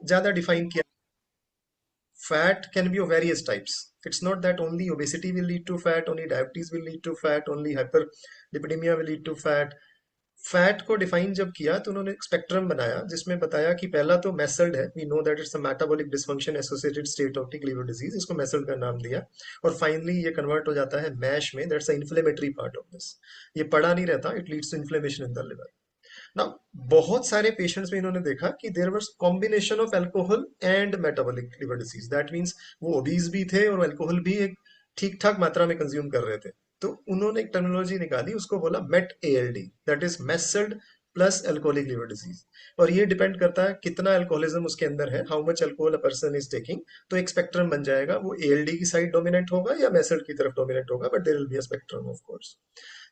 ज्यादा डिफाइन किया। Fat can be of various types. It's not that only obesity will lead to fat, only diabetes will lead to fat, only hyperlipidemia will lead to fat. Fat को define जब किया तो उन्होंने एक spectrum बनाया जिसमें बताया कि पहला तो मेसल्ड है, we know that it's a metabolic dysfunction associated steatotic liver disease, इसको मेसल्ड का नाम दिया। और फाइनली ये कन्वर्ट हो जाता है मैश में, that's the inflammatory part of this. ये पड़ा नहीं रहता, it leads to inflammation in the liver ना। बहुत सारे पेशेंट्स में इन्होंने देखा कि there was combination of alcohol and metabolic liver disease, that means वो ओबीज भी थे और अल्कोहल भी एक ठीक ठाक मात्रा में कंज्यूम कर रहे थे। तो उन्होंने एक टर्मिनोलॉजी निकाली, उसको बोला MetALD, that is MASLD plus alcoholic liver disease. और ये डिपेंड करता है कितना अल्कोहलिज्म उसके अंदर है, how much alcohol a person is taking. तो एक स्पेक्ट्रम बन जाएगा, वो एएलडी की साइड डोमिनेंट होगा या मेसल्ड की तरफ डोमिनेंट होगा, but there will be a spectrum of course.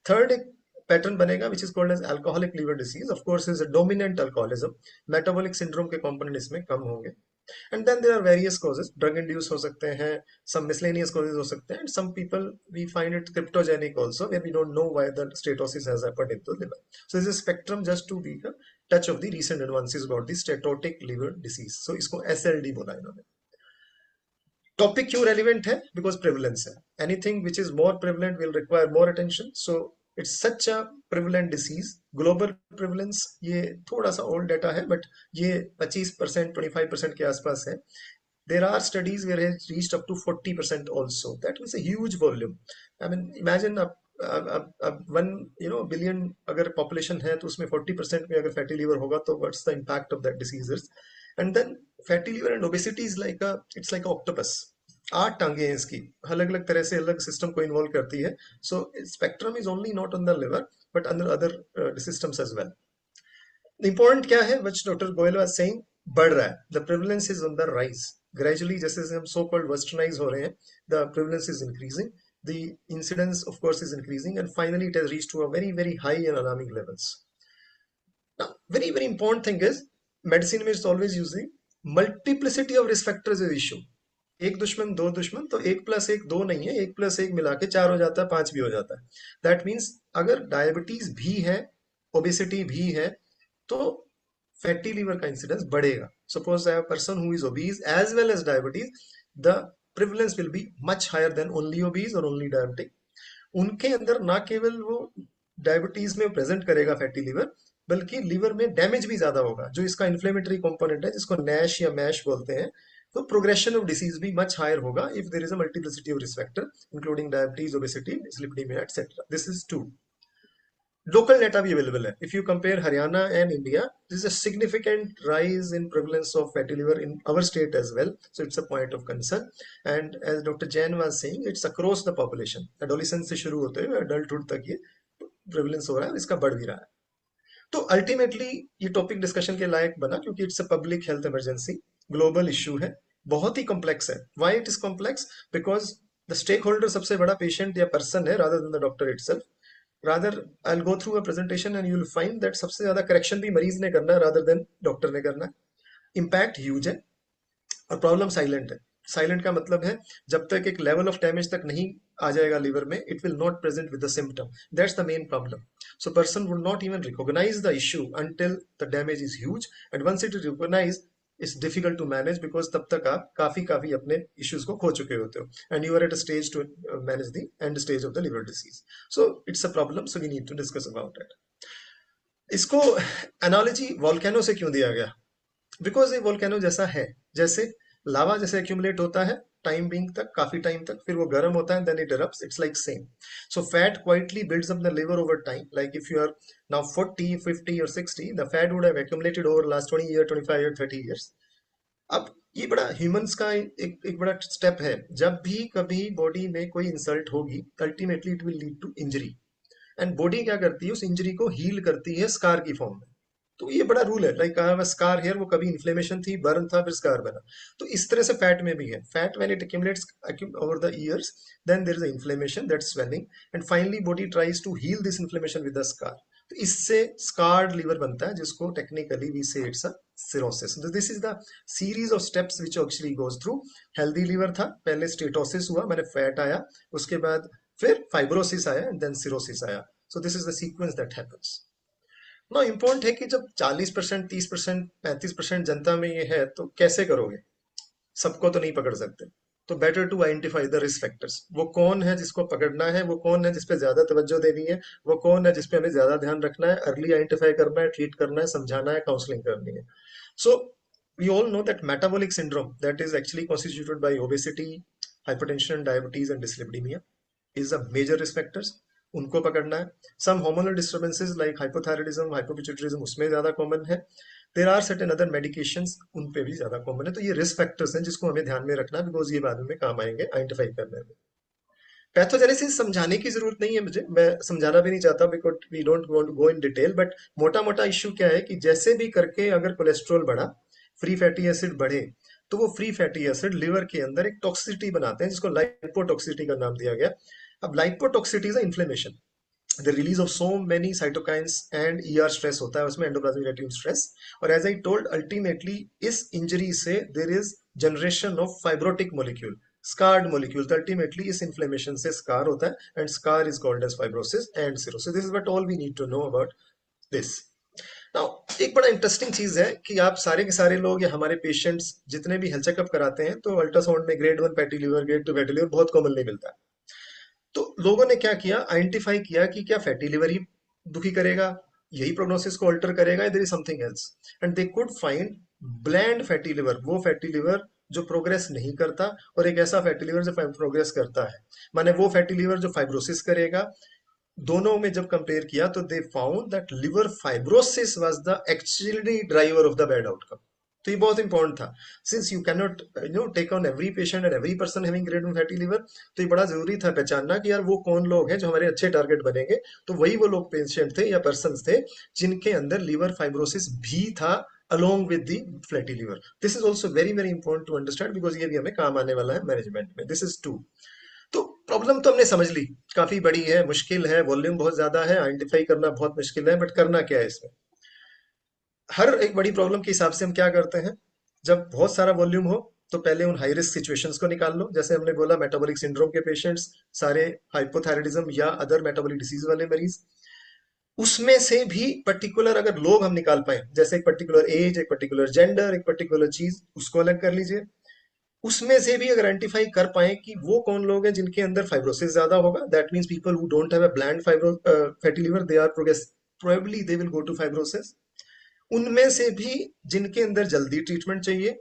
Third एक पैटर्न बनेगा which is called as alcoholic liver disease, of course is a dominant alcoholism, metabolic syndrome के कंपोनेंट इसमें कम होंगे। And then there are various causes, drug induce हो सकते हैं, some miscellaneous causes हो सकते हैं, and some people we find it cryptogenic also where we don't know why the steatosis has happened in the liver. So this is spectrum just to be a touch of the recent advances about the steatotic liver disease. So इसको SLD बोला इन्होंने। Topic क्यों relevant है? Because prevalence है, anything which is more prevalent will require more attention. So it's such a prevalent disease. Global prevalence ये थोड़ा सा old data है, बट ये 25% 25% के आसपास है। there are studies where it has reached up to 40% also. That means a huge volume. I mean, imagine अब 1 billion अगर population है तो उसमें 40% में अगर fatty liver होगा तो what's the impact of that diseases? And then fatty liver and obesity is like it's like a octopus. 8 टांगे हैं इसकी, अलग अलग तरह से अलग सिस्टम को इन्वॉल्व करती है। So spectrum is only not on the liver but अंदर other systems as well. Important क्या है which doctor Goyal was saying, बढ़ रहा है, the prevalence is on the rise gradually, जैसे जैसे हम सो कॉल्ड वेस्टर्नाइज हो रहे हैं, the prevalence is increasing, the incidence of course is increasing, and finally it has reached to a very very high and alarming levels. Now very very important thing is, medicine में it's always using multiplicity of risk factors is issue. एक दुश्मन दो दुश्मन, तो 1+1 2 नहीं है, 1+1 मिला के 4 हो जाता है, 5 भी हो जाता है। दैट मीन्स अगर डायबिटीज भी है, ओबेसिटी भी है, तो फैटी लीवर का इंसिडेंस बढ़ेगा। Suppose a person who is obese as well as diabetes, the prevalence will be much higher than only obese और ओनली डायबिटिक। उनके अंदर ना केवल वो डायबिटीज में प्रेजेंट करेगा फैटी लीवर, बल्कि लीवर में डैमेज भी ज्यादा होगा, जो इसका इन्फ्लेमेटरी कंपोनेंट है जिसको नैश या मैश बोलते हैं। तो प्रोग्रेशन ऑफ डिसीज भी मच हायर होगा if there is a multiplicity of risk factor including diabetes, obesity, dyslipidaemia etcetera. This is too. Local data भी available है. If you compare Haryana and India, there is a significant rise in prevalence of fatty liver in our state as well. So it's a point of concern. And as Dr. Jain was saying, it's across the population. Adolescence से शुरू होते हुए adulthood तक ये prevalence हो रहा है, इसका बढ़ भी रहा है। तो अल्टीमेटली ये टॉपिक डिस्कशन के लायक बना क्योंकि it's a public health emergency, global issue है, बहुत ही कॉम्प्लेक्स है। Why it is complex? Because the stakeholder सबसे बड़ा पेशेंट या पर्सन है rather than the doctor itself. Rather I will go through a presentation and you will find that सबसे ज्यादा करेक्शन भी मरीज ने करना है रादर देन डॉक्टर ने करना है। इम्पैक्ट ह्यूज है और प्रॉब्लम साइलेंट है। साइलेंट का मतलब है जब तक एक लेवल ऑफ डैमेज तक नहीं आ जाएगा लीवर में, it will not present with the symptom, that's the main problem. So person would not even recognise the issue until the damage is huge, and once it is recognise it's difficult to manage because तब तक आप काफी काफी अपने issues को खो चुके होते हो and you are at a stage to manage the end stage of the liver disease. So it's a problem, so we need to discuss about it. इसको एनालॉजी वोल्केनो से क्यों दिया गया? बिकॉज ये वोल्केनो जैसा है, जैसे लावा जैसे एक्यूमुलेट होता है टाइम बीइंग तक, काफी टाइम तक, फिर वो गर्म होता है, then it erupts, it's like same. So fat quietly builds up the liver over time, like if you are now 40 50 और 60, the fat would have accumulated over last 20 year 25 year 30 years। अब ये बड़ा ह्यूमंस का एक बड़ा step है, जब भी कभी बॉडी में कोई इंसल्ट होगी ultimately it will lead to injury, and body क्या करती है, उस इंजरी को हील करती है स्कार की फॉर्म में। तो ये बड़ा रूल है, like I have a scar here, वो कभी इन्फ्लेमेशन थी, बर्न था, फिर स्कार बना। तो इस तरह से फैट में भी है, fat when it accumulates over the years, then there is a inflammation, that's swelling, and finally body tries to heal this inflammation with the scar। तो इससे scarred liver बनता है, जिसको technically we say it's a cirrhosis। So this is the series of steps which actually goes through। healthy liver था, पहले steatosis हुआ, मैंने fat आया, उसके बाद फिर फाइब्रोसिस आया, एंड देन सिरोसिस आया। So this is the sequence that happens। ना इम्पोर्टेंट है कि जब 40%, 30%, 35% जनता में ये है तो कैसे करोगे? सबको तो नहीं पकड़ सकते। तो better to identify the risk factors. वो कौन है जिसको पकड़ना है, वो कौन है जिसपे ज्यादा तवज्जो देनी है, वो कौन है जिसपे हमें ज्यादा ध्यान रखना है, अर्ली आइडेंटिफाई करना है, ट्रीट करना है, समझाना है, काउंसलिंग करनी है। So we all know that metabolic syndrome, that is actually constituted by obesity, hypertension, diabetes and dyslipidemia, is a major risk factors। उनको पकड़ना है। Some hormonal disturbances like hypothyroidism, hypopituitarism उसमें ज्यादा कॉमन है। There are certain other medications, उन पे भी ज्यादा कॉमन है। तो ये रिस्क फैक्टर्स हैं जिसको हमें ध्यान में रखना है, बिकॉज ये बाद में काम आएंगे आइडेंटिफाई करने में। पैथोजेनेसिस समझाने की जरूरत नहीं है मुझे, मैं समझाना भी नहीं चाहता because we don't want to go in detail, but मोटा मोटा इश्यू क्या है कि जैसे भी करके अगर कोलेस्ट्रॉल बढ़ा, फ्री फैटी एसिड बढ़े, तो वो फ्री फैटी एसिड लिवर के अंदर एक टॉक्सिसिटी बनाते हैं जिसको लाइपोटॉक्सिसिटी का नाम दिया गया। अब lipotoxicity is inflammation, the release of so many cytokines and ER stress होता है उसमें, एंडोप्लाज्मिक रेटिक्यूलम स्ट्रेस। और एज आई टोल्ड, अल्टीमेटली इस इंजरी से there is generation of fibrotic molecule, scarred molecules। Ultimately इस inflammation से scar होता है and scar is called as fibrosis and cirrhosis। This is what all we need to know about this। Now एक बड़ा interesting चीज है कि आप सारे के सारे लोग या हमारे पेशेंट्स जितने भी हेल्थ चेकअप कराते हैं तो अल्ट्रासाउंड में grade 1 fatty liver, grade 2 fatty liver बहुत कॉमनली मिलता है। तो लोगों ने क्या किया, आइडेंटिफाई किया कि क्या फैटी लिवर ही दुखी करेगा, यही प्रोग्नोसिस को अल्टर करेगा, there is something else. And they could find bland fatty liver, वो फैटी लिवर जो प्रोग्रेस नहीं करता, और एक ऐसा फैटी लिवर जो प्रोग्रेस करता है, माने वो फैटी लिवर जो फाइब्रोसिस करेगा। दोनों में जब कंपेयर किया तो they found that liver fibrosis was the actually driver of the bad outcome. तो ये बहुत इंपॉर्टेंट था, since you can not take on every patient and every person having grade 1 fatty liver. तो ये बड़ा जरूरी था पहचानना कि यार वो कौन लोग हैं जो हमारे अच्छे टारगेट बनेंगे। तो वही वो लोग पेशेंट थे या पर्सन थे जिनके अंदर लिवर फाइब्रोसिस भी था along with the fatty liver। this is also very very important to understand because ये भी हमें काम आने वाला है मैनेजमेंट में। this is two। तो प्रॉब्लम तो हमने समझ ली, काफी बड़ी है, मुश्किल है, वॉल्यूम बहुत ज्यादा है, आइडेंटिफाई करना बहुत मुश्किल है, बट करना क्या है इसमें? हर एक बड़ी प्रॉब्लम के हिसाब से हम क्या करते हैं, जब बहुत सारा वॉल्यूम हो तो पहले उन हाई रिस्क सिचुएशंस को निकाल लो। जैसे हमने बोला मेटाबॉलिक सिंड्रोम के पेशेंट्स, सारे हाइपोथायराइडिज्म या अदर मेटाबॉलिक डिसीज वाले मरीज, उसमें से भी पर्टिकुलर अगर लोग हम निकाल पाए, जैसे एक पर्टिकुलर एज, एक पर्टिकुलर जेंडर, एक पर्टिकुलर चीज, उसको अलग कर लीजिए। उसमें से भी अगर आइडेंटिफाई कर पाए कि वो कौन लोग हैं जिनके अंदर फाइब्रोसिस ज्यादा होगा, that means people who don't have a bland fibro fatty liver, they are progress, probably they will go to fibrosis. उनमें से भी जिनके अंदर जल्दी ट्रीटमेंट चाहिए,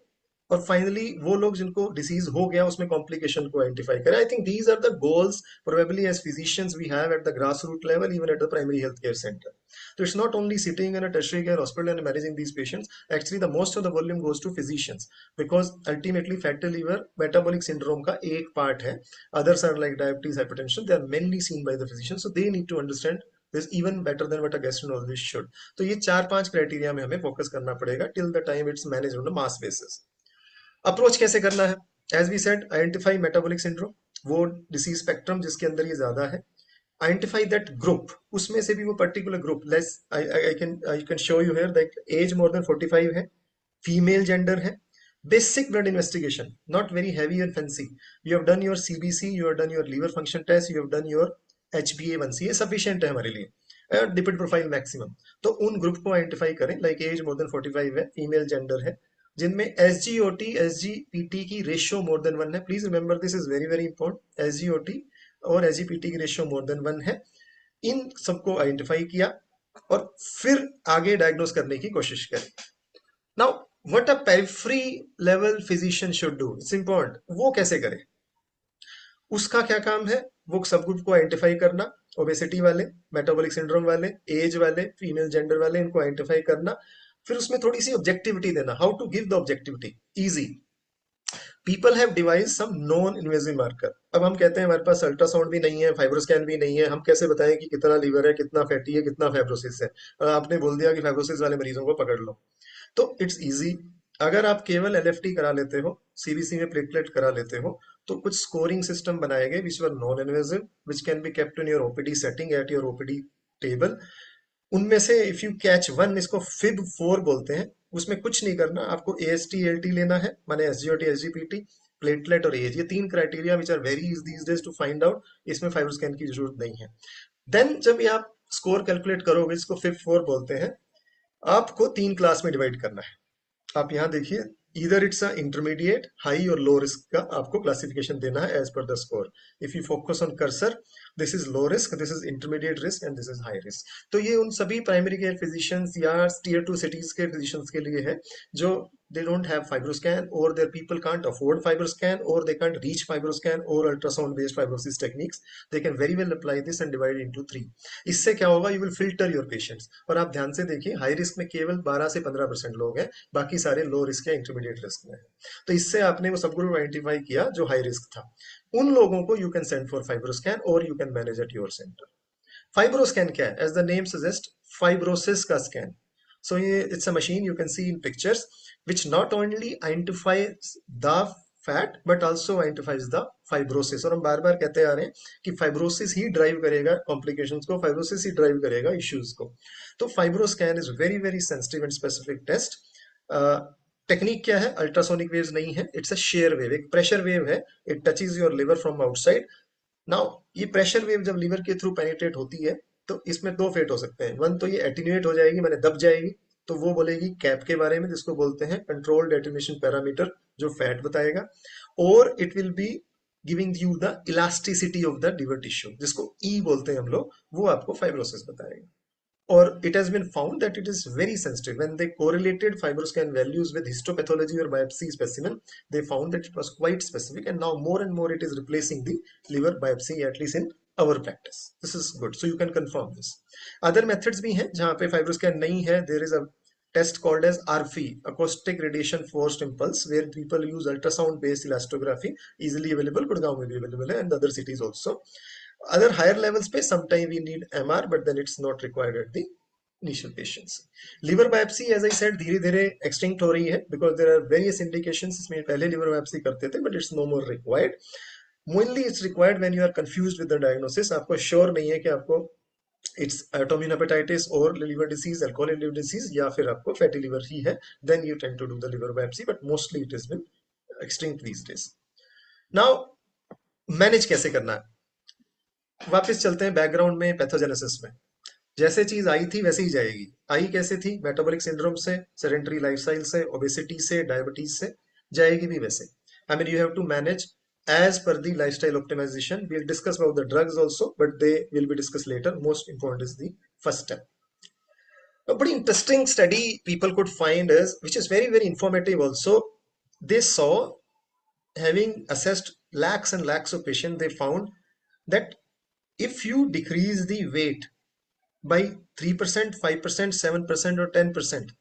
और फाइनली वो लोग जिनको डिसीज हो गया उसमें कॉम्प्लिकेशन को आइडेंटिफाई करें। I think these are the goals probably as physicians we have at the grass root level, even at the primary health care centre. तो it's not only sitting in a tertiary care hospital and managing these patients। Actually the most of the volume goes to physicians, because ultimately fatty liver metabolic syndrome का एक part है। Others are like diabetes, hypertension, they are mainly seen by the physician, so they need to understand this even better than what a gastroenterologist should. तो ये 4-5 criteria में हमें focus करना पड़ेगा till the time it's managed on a mass basis. Approach कैसे करना है? As we said, identify metabolic syndrome, वो डिसीज स्पेक्ट्रम जिसके अंदर ये ज्यादा है। आइडेंटिफाई दैट ग्रुप, उसमें से भी वो particular group, less I can show you here that age more than 45 है, फीमेल जेंडर है, basic blood investigation, not very heavy and fancy। You have done your CBC, you have done your liver function test, you have done your HbA1c, ये sufficient है हमारे लिए। Lipid profile maximum. तो उन group को identify करें, like as more than 45 है, female gender है, जिनमें SGOT SGPT की रेशियो मोर देन 1 है। Please remember this is very very important, SGOT और SGPT की रेशियो मोर देन 1 है। इन सबको आइडेंटिफाई किया और फिर आगे डायग्नोस करने की कोशिश करें। Now what a periphery level physician should do, it's important, वो कैसे करे? उसका क्या काम है? वो सब ग्रुप को आइडेंटिफाई करना, ओबेसिटी वाले, मेटाबॉलिक सिंड्रोम वाले, एज वाले, फीमेल जेंडर वाले, इनको आइडेंटिफाई करना। फिर उसमें थोड़ी सी ऑब्जेक्टिविटी देना, how to give the objectivity, easy. People have devise some non invasive marker. अब हम कहते हैं हमारे पास अल्ट्रासाउंड भी नहीं है, फाइब्रोस्कैन भी नहीं है, हम कैसे बताएं कि कितना लीवर है, कितना फैटी है, कितना फाइब्रोसिस है? और आपने बोल दिया कि फाइब्रोसिस वाले मरीजों को पकड़ लो। तो इट्स इजी, अगर आप केवल एलएफटी करा लेते हो, सीबीसी में प्लेटलेट करा लेते हो, तो कुछ स्कोरिंग सिस्टम बनाए गए which were non invasive, which can be kept in your OPD setting at your OPD table. उनमें से इफ यू कैच वन, इसको फिब 4 बोलते हैं, उसमें कुछ नहीं करना, आपको एएसटी एलटी लेना है, माने एसजीओटी एसजीपीटी, प्लेटलेट और एज, ये 3 criteria which are very easy these days to find out. इसमें फाइब्रोस्कैन की जरूरत नहीं है। देन जब ये आप स्कोर कैलकुलेट करोगे, इसको फिब 4 बोलते हैं, आपको 3 क्लास में डिवाइड करना है। आप यहाँ देखिए, इधर इट्स अ इंटरमीडिएट, हाई और लो रिस्क का आपको क्लासिफिकेशन देना है as per the score. If you focus on cursor, this is low risk, this is intermediate risk and this is high risk. तो ये उन सभी प्राइमरी केयर फिजिशियंस या टीयर 2 सिटीज के फिजिशियंस के लिए है जो they don't have fibroscan, or their people can't afford fibroscan, or they can't reach fibroscan or ultrasound based fibrosis techniques. They can very well apply this and divide it into 3। इससे क्या होगा, you will filter your patients। और आप ध्यान से देखिए, high risk में केवल 12 से 15% लोग हैं, बाकी सारे लो रिस्क या इंटरमीडिएट रिस्क में है। तो इससे आपने वो सब ग्रुप आइडेंटिफाई किया जो हाई रिस्क था। उन लोगों को you can send for fibroscan और you can manage at your centre. Fibroscan क्या है? As the name suggest, fibrosis का scan. So it's a machine you can see in pictures which not only identifies the fat but also identifies the fibrosis। और हम बार बार कहते आ रहे हैं कि fibrosis ही ड्राइव करेगा कॉम्प्लिकेशंस को, फाइब्रोसिस ही ड्राइव करेगा इश्यूज को। तो fibroscan is very very sensitive and specific test. Technique क्या है? अल्ट्रासोनिक वेव्स नहीं है, इट्स अ शेयर वेव, एक प्रेशर वेव है। It touches your liver from outside. Now ये प्रेशर वेव जब लीवर के थ्रू पेनिट्रेट होती है तो इसमें दो फेट हो सकते हैं। वन तो ये एटीन्यूएट हो जाएगी, मैंने दब जाएगी, तो वो बोलेगी कैप के बारे में, जिसको बोलते हैं कंट्रोल्ड एटीन्यूएशन पैरामीटर, जो फैट बताएगा। और it will be giving you the elasticity of the liver tissue, जिसको ई बोलते हैं हम लोग, वो आपको फाइब्रोसिस बताएगा। Or it has been found that it is very sensitive. When they correlated fibroscan values with histopathology or biopsy specimen, they found that it was quite specific, and now more and more it is replacing the liver biopsy, at least in our practice. This is good. So you can confirm this. Other methods भी हैं जहाँ पे fibroscan नहीं है. There is a test called as ARFI, acoustic radiation forced impulse, where people use ultrasound based elastography, easily available, Gurgaon में भी available है, and other cities also. Other higher levels पे sometime we need MR, but then it's not required at the initial patients. Liver biopsy, as I said, धीरे धीरे extinct हो रही है because there are various indications। इसमें पहले liver biopsy करते थे, but it's no more required. Mainly it's required when you are confused with the diagnosis। आपको sure नहीं है कि आपको it's autoimmune hepatitis or liver disease, alcoholic liver disease, या फिर आपको fatty liver ही है, then you tend to do the liver biopsy, but mostly it has been extinct these days. Now manage कैसे करना है? वापस चलते हैं बैकग्राउंड में, पैथोजेनेसिस में। जैसे चीज आई थी वैसे ही जाएगी। आई कैसे थी? मेटाबॉलिक सिंड्रोम से, सेडेंटरी लाइफस्टाइल से, ओबेसिटी से, डायबिटीज से, जाएगी भी वैसे। I mean you have to manage as per the lifestyle optimization। We'll discuss about the drugs also, but they will be discussed later। Most important is the first step। A pretty interesting study people could find is, which is very very informative also, they saw, having assessed lakhs and lakhs of patients, they found that if you decrease the weight by 3%, 5%, 7% or 10%,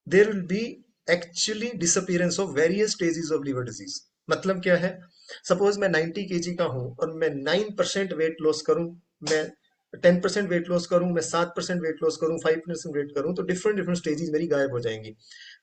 there will be actually disappearance of various stages of liver disease। मतलब क्या है? Suppose मैं 90 kg का हूं और मैं 9% weight loss करूं, मैं 10% वेट लॉस करूं, मैं 7% वेट लॉस करूं, 5% वेट करूं, तो डिफरेंट डिफरेंट स्टेजेस मेरी गायब हो जाएंगी।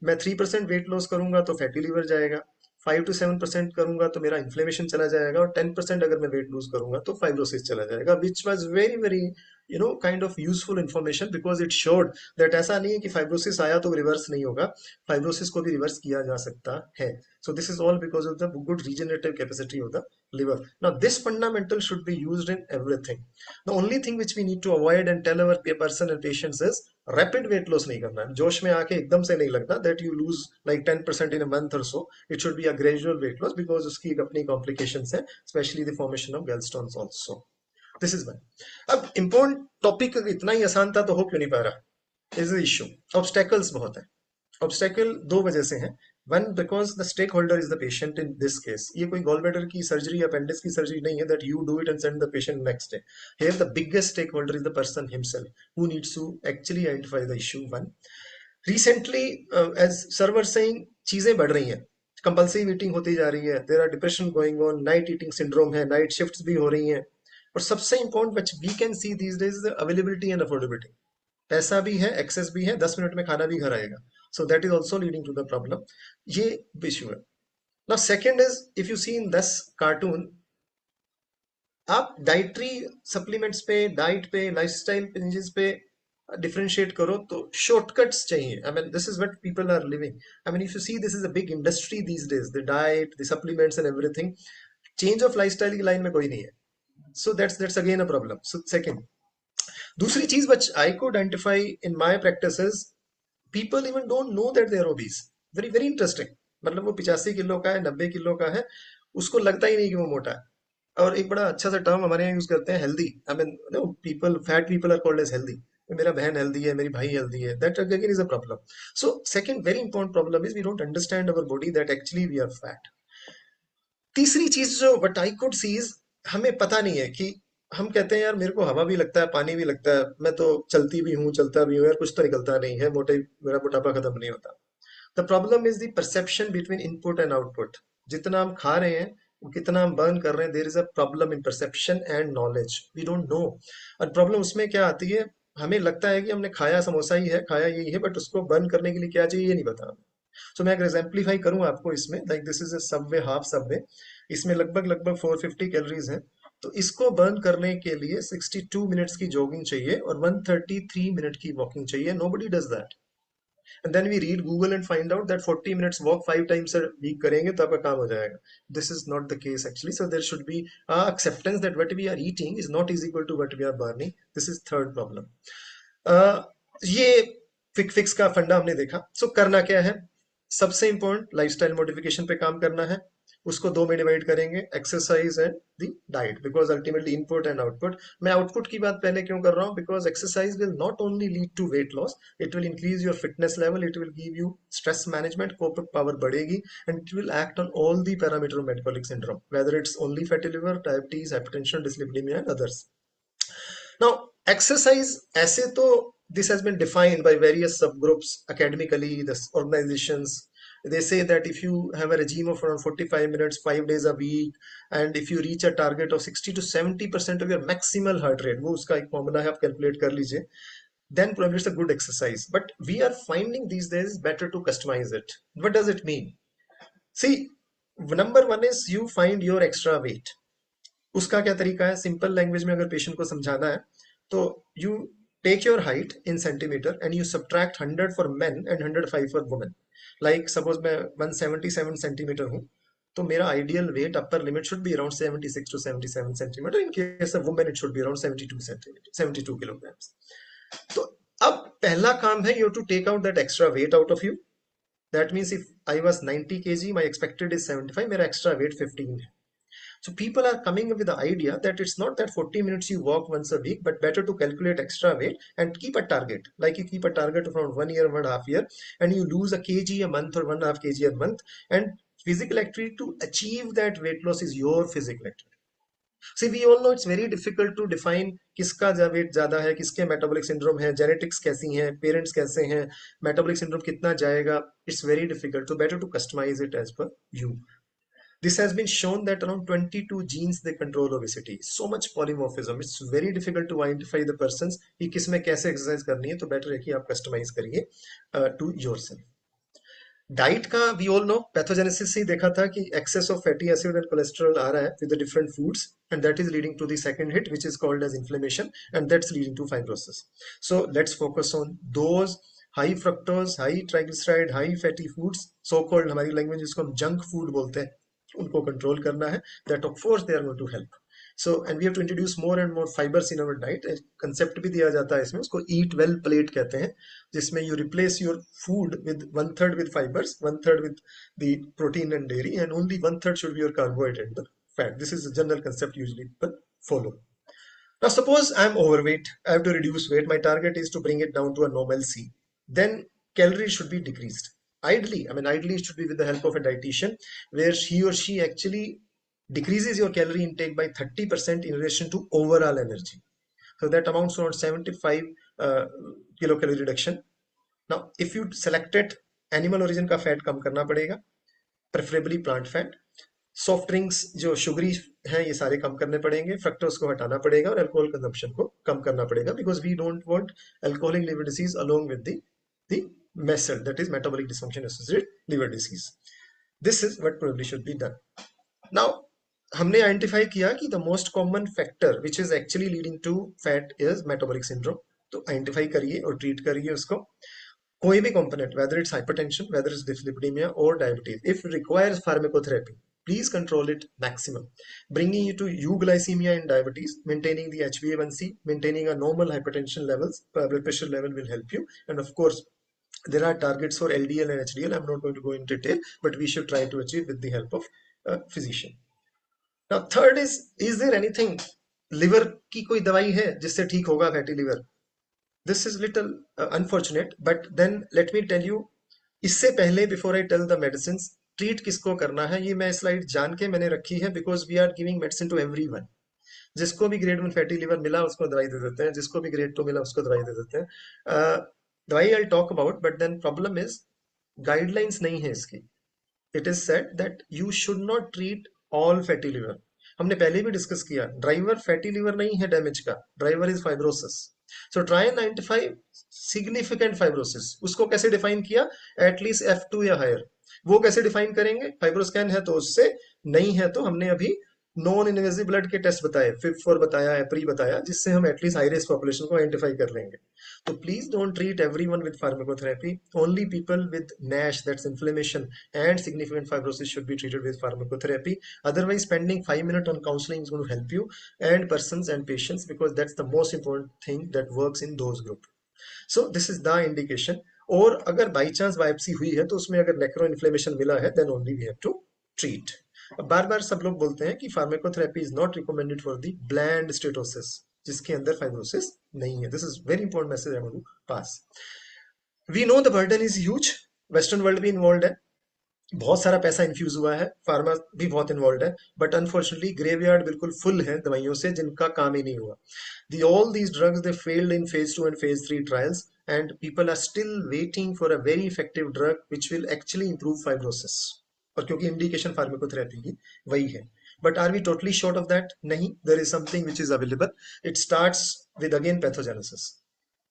मैं 3% वेट लॉस करूंगा तो फैटी लिवर जाएगा, 5 to 7% करूंगा तो मेरा इन्फ्लेमेशन चला जाएगा, और 10% अगर मैं वेट लूज करूंगा तो फाइब्रोसिस चला जाएगा। Which was very very kind of useful information, because it showed that ऐसा नहीं है कि फाइब्रोसिस आया तो रिवर्स नहीं होगा, फाइब्रोसिस को भी रिवर्स किया जा सकता है। So this is all because of the good regenerative capacity of the liver। Now this fundamental should be used in everything। The only thing which we need to avoid and tell our person and patients is rapid weight loss नहीं करना है। जोश में आके एकदम से नहीं लगना that you lose like 10% in a month or so। It should be a gradual weight loss because उसकी एक अपनी complications है, especially the formation of gallstones also। This is one। अब important topic इतना ही आसान था तो हो क्यों नहीं पा रहा? Is the issue। Obstacles बहुत है। ऑब्स्टेकल दो वजह से हैं। One, because the stakeholder is the patient in this case. ये कोई गॉल ब्लैडर की सर्जरी या अपेंडिक्स की सर्जरी नहीं है that you do it and send the patient next day. Here the biggest stakeholder is the person himself who needs to actually identify the issue. One, recently as sir were saying, चीजें बढ़ रही हैं, compulsive eating होती जा रही है, there are depression going on, night eating syndrome है, night shifts भी हो रही हैं, और सबसे important which we can see these days is availability and affordability. पैसा भी है, एक्सेस भी है, 10 मिनट में खाना भी घर आएगा। So that is also leading to the problem. ये इश्यू है। Now second is, if you see in 10 cartoon, आप डाइटरी सप्लीमेंट्स पे, डाइट पे, लाइफस्टाइल चेंजेस पे डिफरेंशिएट करो तो शॉर्टकट्स चाहिए। I mean this is what people are living. I mean if you see, this is a big industry these days, the diet, the supplements and everything. Change of lifestyle की line में कोई नहीं है। So that's again a problem. So second, दूसरी चीज which I could identify in my practices, people even don't know that they are obese. Very very interesting. मतलब वो 85 kilo का है, 90 किलो का है, उसको लगता ही नहीं कि वो मोटा है। और एक बड़ा अच्छा सा टर्म हमारे यहाँ यूज करते हैं, healthy. I mean no people, fat people are called as healthy. मेरा बहन हेल्दी है, मेरी भाई हेल्दी है, that again is a problem. So second very important problem is we don't understand our body that actually we are fat. तीसरी चीज जो what I could see is, हमें पता नहीं है कि हम कहते हैं यार मेरे को हवा भी लगता है, पानी भी लगता है, मैं तो चलती भी हूँ, चलता भी हूँ यार, कुछ तो निकलता नहीं है, मोटे मेरा मोटापा खत्म नहीं होता। The problem is the perception between input and output. जितना हम खा रहे हैं, कितना हम बर्न कर रहे हैं, there is a problem in perception and knowledge, we don't know. और प्रॉब्लम उसमें क्या आती है, हमें लगता है कि हमने खाया समोसा ही है, खाया यही है, बट उसको बर्न करने के लिए क्या चाहिए ये नहीं पता। सो मैं अगर एग्जाम्पलीफाई करूं आपको इसमें, like this is a Subway, half Subway, इसमें लगभग लगभग 450 कैलोरीज हैं। तो इसको बर्न करने के लिए 62 मिनट्स की जॉगिंग चाहिए और 133 मिनट की वॉकिंग चाहिए। Nobody does that. And then we read Google and find out that 40 minutes walk 5 times a week करेंगे तो आपका काम हो जाएगा। This is not the case actually. So there should be acceptance that what we are eating is not is equal to what we are burning. This is third problem. ये fix का फंडा हमने देखा। सो करना क्या है, सबसे इंपॉर्टेंट लाइफस्टाइल मॉडिफिकेशन पे काम करना है। उसको दो में डिवाइड करेंगे, exercise and the diet, because ultimately input and output. मैं आउटपुट की बात पहले क्यों कर रहा हूँ, because exercise will not only lead to weight loss, it will increase your fitness level, it will give you stress management, cope power बढ़ेगी, and it will act on all the parameter of metabolic syndrome, whether it's only fatty liver, diabetes, hypertension, dyslipidemia and others. Now, exercise ऐसे तो this has been defined by various subgroups academically, the organizations. They say that if you have a regime of around 45 minutes, 5 days a week, and if you reach a target of 60 to 70% of your maximal heart rate, वो उसका एक formula है, आप calculate कर लीजिए, then probably it's a good exercise. But we are finding these days better to customize it. What does it mean? See, number one is you find your extra weight. उसका क्या तरीका है, simple language में अगर patient को समझाना है तो you take your height in centimetre and you subtract 100 for men and 105 for women. Like suppose मैं 177 सेंटीमीटर हूँ, तो मेरा ideal weight upper limit should be around 76 to 77 centimetre. In case of women it should be around 72 centimetre, 72 kilograms. तो अब पहला काम है, you to take out that extra weight out of you. That means if I was 90 kg, my expected is 75, मेरा extra weight 15 है। So people are coming up with the idea that it's not that 40 minutes you walk once a week, but better to calculate extra weight and keep a target. Like you keep a target of around 1 year, 1.5 year, and you lose a kg a month or 1.5 kg a month. And physical activity to achieve that weight loss is your physical activity. See, we all know it's very difficult to define किसका wait ज्यादा है, किसके metabolic syndrome है, genetics कैसी हैं, parents कैसे हैं, metabolic syndrome कितना जाएगा। इट्स वेरी डिफिकल्ट, तो better to customise it as per you. This has been shown that around 22 genes they control obesity. So much polymorphism. It's very difficult to identify the persons कि किस में कैसे exercise करनी है, तो better है कि आप कस्टमाइज करिए टू योरसेल्फ। डाइट का वी ऑल नो, पैथोजेनेसिस से ही देखा था कि excess of fatty acid and cholesterol आ रहा है with the different foods, and that is leading to the second hit which is called as inflammation, and that's leading to fibrosis. So let's focus on those high fructose, high triglyceride, high fatty foods, so called हमारी language जिसको हम junk food बोलते हैं, उनको control करना है। That of course they are going to help. So and we have to introduce more and more fibres in our diet. Concept भी दिया जाता है इसमें, उसको ईट वेल प्लेट कहते हैं, जिसमें you replace your food with one third with fibers, one third with the protein and dairy, and only one third should be your carbohydrate, the fat. This is a general concept usually people follow. Now, suppose I'm overweight, I have to reduce weight. My target is to bring it down to a normalcy. Then calories should be decreased. Ideally, I mean, ideally it should be with the help of a dietitian, where he or she actually decreases your calorie intake by 30% in relation to overall energy. So that amounts to around 75 kilocalorie reduction. Now if you selected, animal origin का fat कम करना पड़ेगा, preferably plant fat. Soft drinks जो sugary हैं ये सारे कम करने पड़ेंगे, fructose को हटाना पड़ेगा और अल्कोहल कंजम्पशन को कम करना पड़ेगा, because we don't want alcoholic liver disease along with the MESL, that is metabolic dysfunction associated liver disease. This is what probably should be done. Now हमने आइडेंटिफाई किया कि the most common factor which is actually leading to fat is metabolic syndrome. तो identify करिए और treat करिए उसको। कोई भी component, whether it's hypertension, whether it's dyslipidemia or diabetes, if it requires pharmacotherapy, please control it maximum. Bringing you to euglycemia in diabetes, maintaining the HbA1c, maintaining a normal hypertension levels, blood pressure level will help you. And of course, There are targets for LDL and HDL. I'm not going to go in detail, but we should try to achieve with the help of a physician. Now, third is there anything, liver की कोई दवाई है जिससे ठीक होगा fatty liver? This is little unfortunate, but then let me tell you, इससे पहले before I tell the medicine, treat किसको करना है ये मैं स्लाइड जान के मैंने रखी है, because we are giving medicine to everyone. जिसको भी ग्रेड 1 फैटी लिवर मिला उसको दवाई दे देते हैं, जिसको भी ग्रेड 2 मिला उसको दवाई दे देते हैं. दवाई I talk about, but then problem is guidelines नहीं है इसकी. It is said that you should not treat all fatty liver. हमने पहले भी डिस्कस किया, ड्राइवर फैटी लिवर नहीं है डैमेज का, driver is fibrosis. So try and identify significant fibrosis. उसको कैसे डिफाइन किया? एटलीस्ट F2 या हायर. वो कैसे डिफाइन करेंगे? फाइब्रोस्कैन है तो उससे, नहीं है तो हमने अभी नॉन इन्वेजिव ब्लड के टेस्ट बताए, FIB-4 बताया, एप्री बताया, जिससे हम एटलीस्ट हाई रिस्क पॉपुलेशन को आइडेंटिफाई कर लेंगे. तो please don't treat everyone with pharmacotherapy. Only people with NASH, that's inflammation and significant fibrosis, should be treated with pharmacotherapy. Otherwise, spending 5 minutes on counseling is going to help you and persons and patients, because that's the most important thing that works in those group. So this is the indication. और अगर by chance biopsy हुई है तो उसमें अगर नेक्रो inflammation मिला है, then only we have to treat. बार बार सब लोग बोलते हैं कि pharmacotherapy is not recommended for the bland steatosis, जिसके अंदर फाइब्रोसिस नहीं है. This is very important message I want to pass. We know the burden is huge. Western world भी इन्वॉल्व है, बहुत सारा पैसा इन्फ्यूज हुआ है, फार्मा भी बहुत इन्वॉल्व है, बट अनफॉर्चुनेटली ग्रेवयार्ड बिल्कुल फुल है दवाइयों से जिनका काम ही नहीं हुआ. All these drugs, they failed in phase 2 and phase 3 trials, and people are still waiting for a very effective drug which will actually improve fibrosis. और क्योंकि इंडिकेशन फार्माकोथेरेपी की वही है. But are we totally short of that? नहीं. There is something which is available. It starts with again pathogenesis.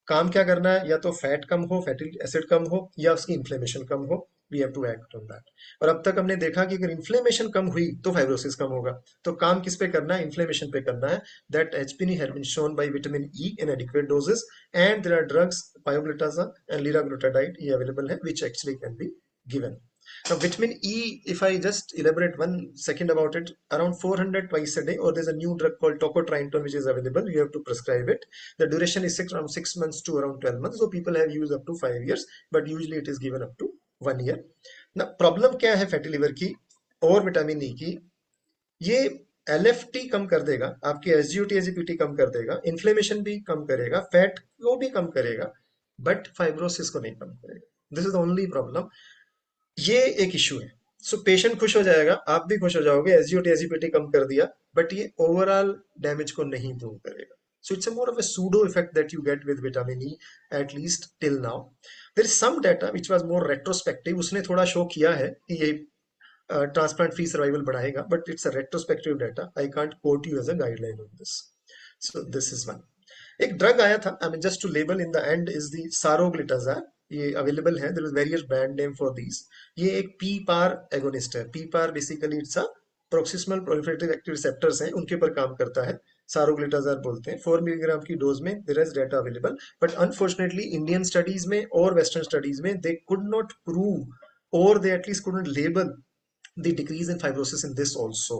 काम क्या करना है? या तो फैट कम हो, फैटी एसिड कम हो, या उसकी इन्फ्लेमेशन कम हो. We have to act on that. और अब तक हमने देखा कि अगर इन्फ्लेमेशन कम हुई तो फाइब्रोसिस कम होगा. तो काम किस पे करना है? इन्फ्लेमेशन पे करना है. That HPN has been shown by vitamin E in adequate doses, and there are drugs, pioglitazone and liraglutide, ये available है, which actually can be given. Now vitamin E, if I just elaborate 1 second about it, around 400 twice a day, or there's a new drug called tocotrienone which is available. You have to prescribe it. The duration is around 6 months to around 12 months. So people have used up to 5 years, but usually it is given up to 1 year. ना problem क्या है fatty liver की और vitamin E की? ये LFT कम कर देगा, आपकी SGOT SGPT कम कर देगा, इन्फ्लेमेशन भी कम करेगा, फैट को भी कम करेगा, बट फाइब्रोसिस को नहीं कम करेगा. This is the only problem. ये एक इश्यू है. सो पेशेंट खुश हो जाएगा, आप भी खुश हो जाओगे, SGOT SGPT कम कर दिया, बट ये ओवरऑल डैमेज को नहीं दूर करेगा. So it's a more of a pseudo effect that you get with vitamin E, at least till now. There is some data which was more retrospective. उसने थोड़ा show किया है कि ये ट्रांसप्लांट फ्री सर्वाइवल बढ़ाएगा, but it's a retrospective data. I can't quote you as a guideline on this. So this is one. एक drug आया था, I mean just to label in the end, is the saroglitazar. ये available है. There is various brand name for these. ये एक PPAR agonist है. PPAR basically it's a proximal proliferative active receptors हैं, उनके ऊपर काम करता है. सारोग्लिटाजार बोलते हैं. 4 मिलीग्राम की डोज में there is data available, but unfortunately Indian studies में और वेस्टर्न स्टडीज में they could not prove, or they at least couldn't label the decrease in fibrosis in this also.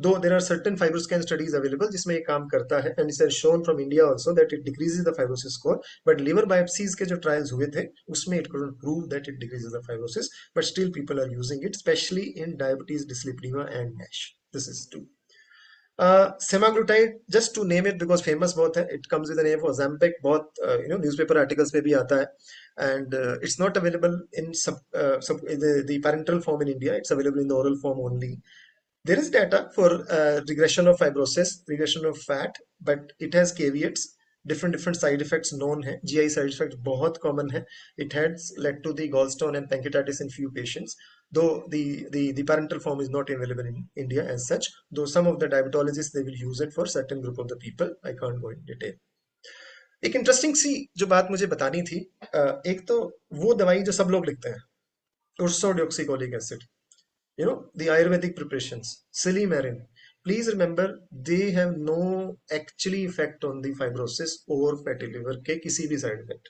Though there are certain fibroscan studies available जिसमें ये काम करता है, and it has shown from India also that it decreases the fibrosis score, but liver biopsies के जो trials हुए थे उसमें it couldn't prove that it decreases the fibrosis, but still people are using it, especially in diabetes, dyslipidemia and NASH. This is two. Semaglutide, just to name it because famous बहुत है, it comes with the name of Ozempic, बहुत newspaper articles पे भी आता है, and it's not available in the parenteral form in India. It's available in the oral form only. There is data for regression of fibrosis, regression of fat, but it has caveats. Different side effects known है. GI side effects बहुत common है. It has led to the gallstone and pancreatitis in few patients, though the parental form is not available in India as such, though some of the diabetologists they will use it for certain group of the people. I can't go in detail. एक interesting सी जो बात मुझे बतानी थी, एक तो वो दवाई जो सब लोग लिखते हैं, उर्सोडियोक्सिकोलिक acid, the Ayurvedic preparations, Silymarin. Please remember, they have no actually effect on the fibrosis or fatty liver के किसी भी side effect.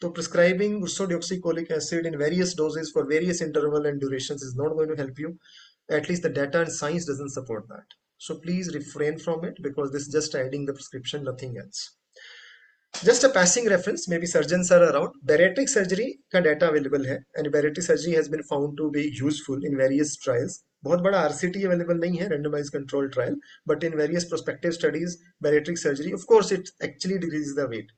So prescribing ursodeoxycholic acid in various doses for various interval and durations is not going to help you. At least the data and science doesn't support that. So please refrain from it because this is just adding the prescription, nothing else. Just a passing reference, maybe surgeons are around. Bariatric surgery का data available है, and bariatric surgery has been found to be useful in various trials. बहुत बड़ा RCT available नहीं है, randomized control trial, but in various prospective studies, bariatric surgery, of course, it actually decreases the weight.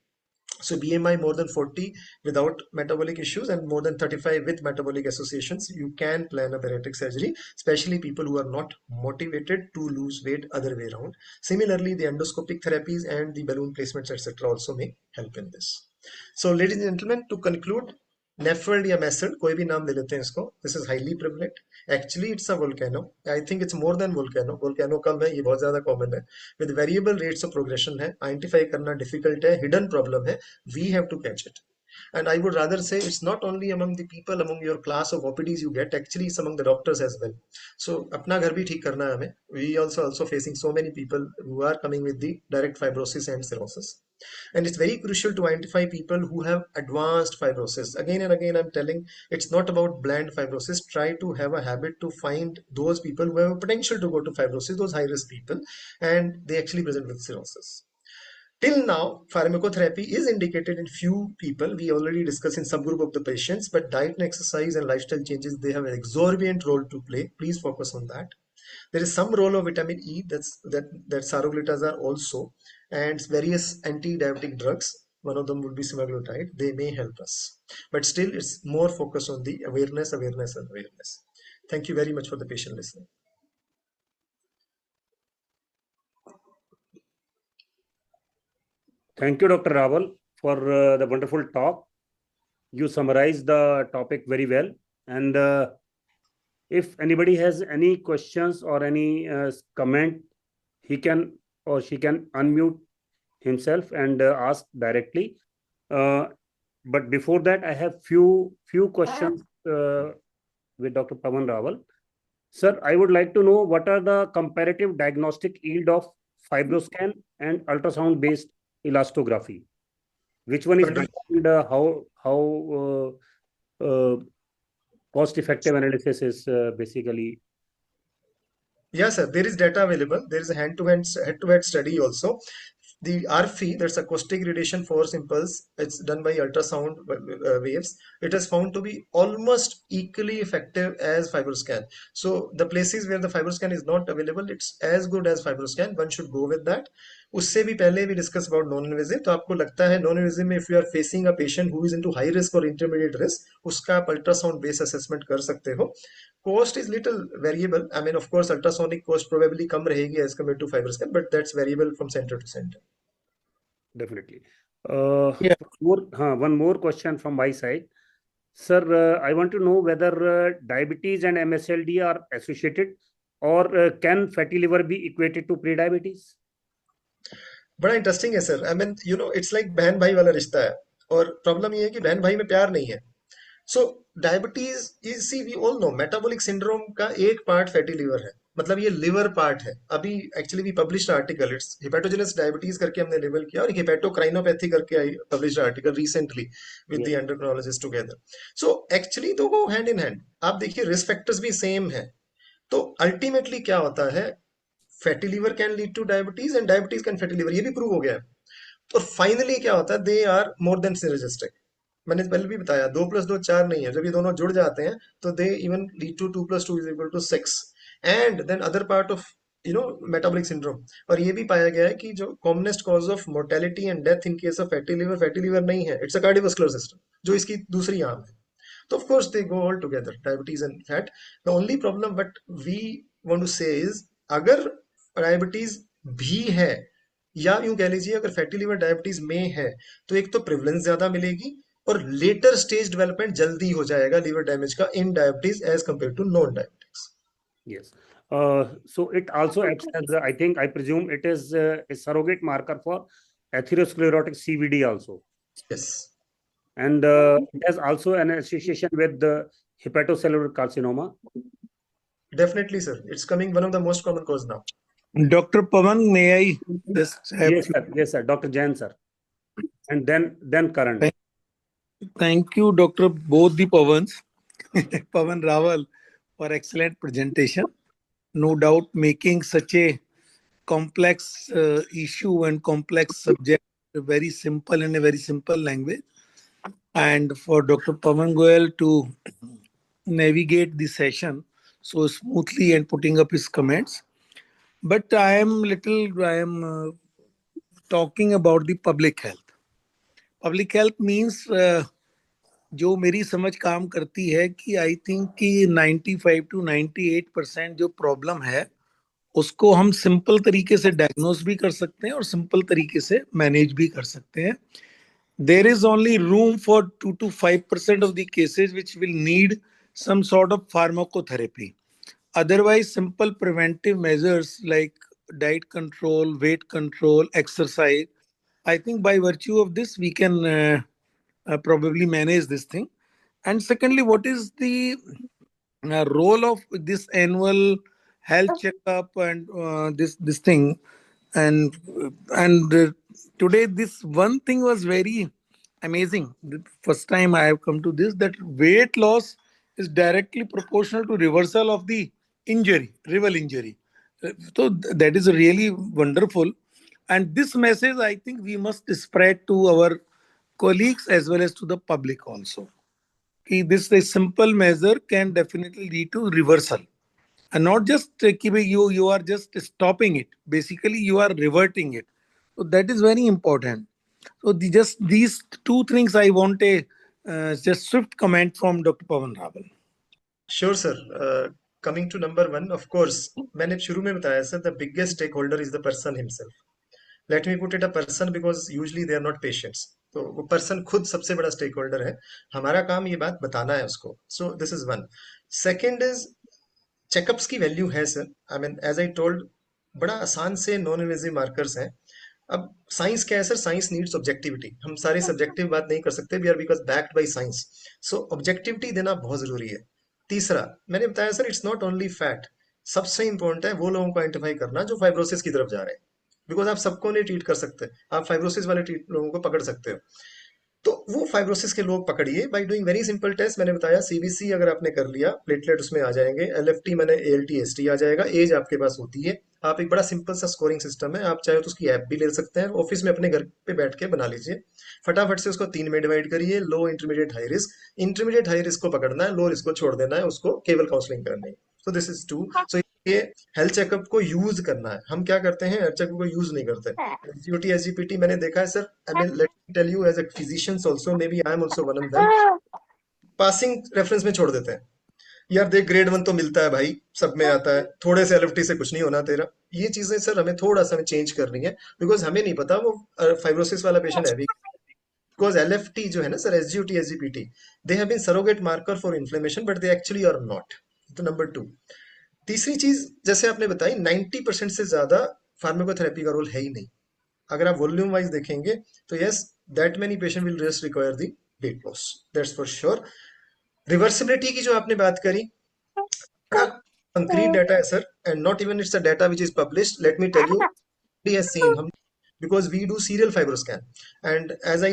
So BMI more than 40 without metabolic issues and more than 35 with metabolic associations, you can plan a bariatric surgery, especially people who are not motivated to lose weight other way around. Similarly, the endoscopic therapies and the balloon placements, etc., also may help in this. So, ladies and gentlemen, to conclude, नेफर्ड या मैसर्ड कोई भी नाम ले लेते हैं इसको, this is highly prevalent. Actually it's a volcano. I think it's more than volcano. Volcano कम है, ये बहुत ज्यादा कॉमन है, with variable rates of progression है, आइडेंटिफाई करना डिफिकल्ट है, हिडन प्रॉब्लम है. We have to catch it. And I would rather say it's not only among the people among your class of OPDs you get, actually it's among the doctors as well. So अपना घर भी ठीक करना है हमें. We also facing so many people who are coming with the direct fibrosis and cirrhosis. And it's very crucial to identify people who have advanced fibrosis. Again and again, I'm telling, it's not about bland fibrosis. Try to have a habit to find those people who have a potential to go to fibrosis, those high risk people, and they actually present with cirrhosis. Till now, pharmacotherapy is indicated in few people. We already discussed in subgroup of the patients, but diet and exercise and lifestyle changes, they have an exorbitant role to play. Please focus on that. There is some role of vitamin E that saroglitazar also, and various anti-diabetic drugs. One of them would be semaglutide. They may help us, but still, it's more focus on the awareness, awareness, and awareness. Thank you very much for the patient listening. Thank you, Dr. Rawal, for the wonderful talk. You summarized the topic very well. And if anybody has any questions or any comment, he can or she can unmute himself and ask directly. But before that, I have few questions with Dr. Pawan Rawal. Sir, I would like to know what are the comparative diagnostic yield of FibroScan and ultrasound-based elastography? Which one is better, and how cost-effective analysis is basically? Yes, sir. There is data available. There is a head-to-head study also. The RFE, that's acoustic radiation force impulse, it's done by ultrasound waves. It is found to be almost equally effective as FibroScan. So the places where the FibroScan is not available, it's as good as FibroScan. One should go with that. उससे भी पहले we discuss about non-invasive. तो आपको लगता है non-invasive में if you are facing a patient who is into high risk or intermediate risk, उसका आप ultrasound based assessment कर सकते हो. Cost is little variable. I mean, of course, ultrasonic cost probably कम रहेगी as compared to FibroScan, but that's variable from center to center. Definitely. One more question from my side. Sir, I want to know whether diabetes and MSLD are associated, or can fatty liver be equated to pre-diabetes? बड़ा interesting है sir. I mean it's like बहन भाई वाला रिश्ता है, और problem ये है कि बहन भाई में प्यार नहीं है. So diabetes is, see we all know, metabolic syndrome का एक पार्ट फैटी लिवर है. मतलब ये लिवर पार्ट है. अभी actually we published article, it's hepatogenous diabetes करके हमने लेबल किया, और हिपेटोक्राइनोपैथी करके I published article recently with the endocrinologist together. So actually तो वो हैंड इन हैंड. आप देखिए रिस्क फैक्टर्स भी सेम है. तो अल्टीमेटली क्या होता है, fatty liver can lead two diabetes and diabetes can fatty liver, ये भी प्रूव हो गया है. और फाइनली क्या होता है, they are more than synergistic. मैंने पहले भी बताया 2+2 4 नहीं है. जब ये दोनों जुड़ जाते हैं तो they even lead to 2+2 = 6. And then other part of metabolic syndrome. और ये भी पाया गया है कि जो commonest cause of mortality and death in case of fatty liver नहीं है, इट्स अ कार्डियोवास्कुलर सिस्टम, जो इसकी दूसरी आर्म है. तो of course they go all together, diabetes and fat. The only problem what we want to say is, अगर diabetes भी है, या यूं कह लीजिए अगर फैटी लिवर डायबिटीज में है, तो एक तो प्रिवलेंस ज्यादा मिलेगी, और लेटर स्टेज डेवलपमेंट जल्दी हो जाएगा लिवर डैमेज का in diabetes as compare to non diabetes. Yes. So it also acts as, I presume it is a surrogate marker for atherosclerotic CVD also. Yes. And it has also an association with the hepatocellular carcinoma. Definitely, sir. It's coming one of the most common cause now. Dr. Pawan, may I just have... Yes, sir. Dr. Jain, sir. And then Karan. Thank you, Dr. both the Pawans, Pawan Rawal, for excellent presentation. No doubt making such a complex issue and complex subject very simple in a very simple language, and for Dr. Pavan Goyal to navigate the session so smoothly and putting up his comments. But I am talking about the public health. Public health means जो मेरी समझ काम करती है कि I think कि 95 to 98% जो problem है उसको हम सिंपल तरीके से डायग्नोस भी कर सकते हैं और सिंपल तरीके से मैनेज भी कर सकते हैं. There is only room for 2 to 5% of the cases which will need some sort of pharmacotherapy. Otherwise, simple preventive measures like diet control, weight control, exercise, I think by virtue of this, we can probably manage this thing. And secondly, what is the role of this annual health checkup and this thing? And today, this one thing was very amazing. The first time I have come to this, that weight loss is directly proportional to reversal of the injury, rival injury. So that is really wonderful. And this message, I think we must spread to our colleagues as well as to the public also. This a simple measure can definitely lead to reversal. And not just you are just stopping it. Basically, you are reverting it. So that is very important. So just these two things I want a just swift comment from Dr. Pavan Rawal. Sure, sir. Coming to number one, of course, मैंने शुरू में बताया sir, the biggest stakeholder is the person himself. Let me put it a person because usually they are not patients. तो वो person खुद सबसे बड़ा stakeholder है. हमारा काम ये बात बताना है उसको. So this is one. Second is checkups की value है sir. I mean, as I told, बड़ा आसान से नॉन इन्वेजिव मार्कर्स हैं. अब साइंस क्या है सर? Science needs objectivity. हम सारे सब्जेक्टिव बात नहीं कर सकते. We are because backed by science. So objectivity देना बहुत जरूरी है. तीसरा मैंने बताया sir, it's not only fat. सबसे इंपॉर्टेंट है वो लोगों को आइडेंटिफाई करना जो फाइब्रोसिस की तरफ जा रहे हैं. बिकॉज आप सबको नहीं ट्रीट कर सकते. आप फाइब्रोसिस वाले लोगों को पकड़ सकते हो. तो वो फाइब्रोसिस के लोग पकड़िए by doing very simple test. मैंने बताया सीबीसी अगर आपने कर लिया, प्लेटलेट उसमें आ जाएंगे, एलएफटी मैंने एएलटी एसटी आ जाएगा, एज आपके पास होती है. आप एक बड़ा सिंपल सा स्कोरिंग सिस्टम है, आप चाहे तो उसकी ऐप भी ले सकते हैं, ऑफिस में अपने घर पे बैठ के बना लीजिए. फटाफट से उसको 3 में डिवाइड करिए. Low, intermediate, high risk. Intermediate high risk को पकड़ना है, लो रिस्क को छोड़ देना है, उसको केवल काउंसलिंग करनी है. So this is two. सो ये हेल्थ चेकअप को यूज करना है. हम क्या करते हैं, हेल्थ चेकअप को यूज नहीं करते. एसजीओटी एसजीपीटी मैंने देखा है sir. I mean let me tell you as a physicians also, maybe I am also one of them. Passing reference में छोड़ देते हैं. यार देख, ग्रेड 1 तो मिलता है भाई, सब में आता है, थोड़े से एलएफटी से कुछ नहीं होना तेरा. ये चीजें सर हमें थोड़ा सा चेंज करनी है. बिकॉज हमें नहीं पता वो फाइब्रोसिस वाला पेशेंट है भी. बिकॉज एलएफटी जो है ना sir, SGOT SGPT, they have been surrogate marker for inflammation but they actually are not. तो नंबर 2. तीसरी चीज जैसे आपने बताई, 90% से ज्यादा फार्माकोथेरेपी का रोल है ही नहीं. अगर आप वॉल्यूम वाइज देखेंगे तो yes, that many patient will just require the weight loss, that's for sure. Reversibility की जो आपने बात करी, कंक्रीट डाटा है sir, and not even it's a data which is published. Let me tell you, has seen हम, because we do serial fibroscan, and as I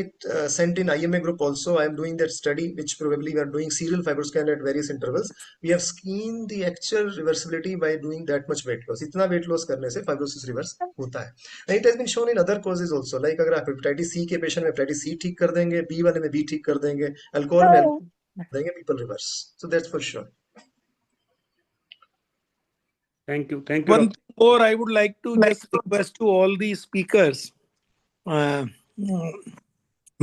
sent in IMA group also, I am doing that study which probably we are doing serial fibroscan at various intervals. We have seen the actual reversibility by doing that much weight loss. इतना weight loss करने से fibrosis reverse होता है. And it has been shown in other causes also, like अगर आप hepatitis C के patient में hepatitis C ठीक कर देंगे, बी वाले में बी ठीक कर देंगे, अल्कोहल में अल्कोहल देंगे, people reverse. So that's for sure. Thank you. Thank you. One Doctor. thing more I would like to just request to all the speakers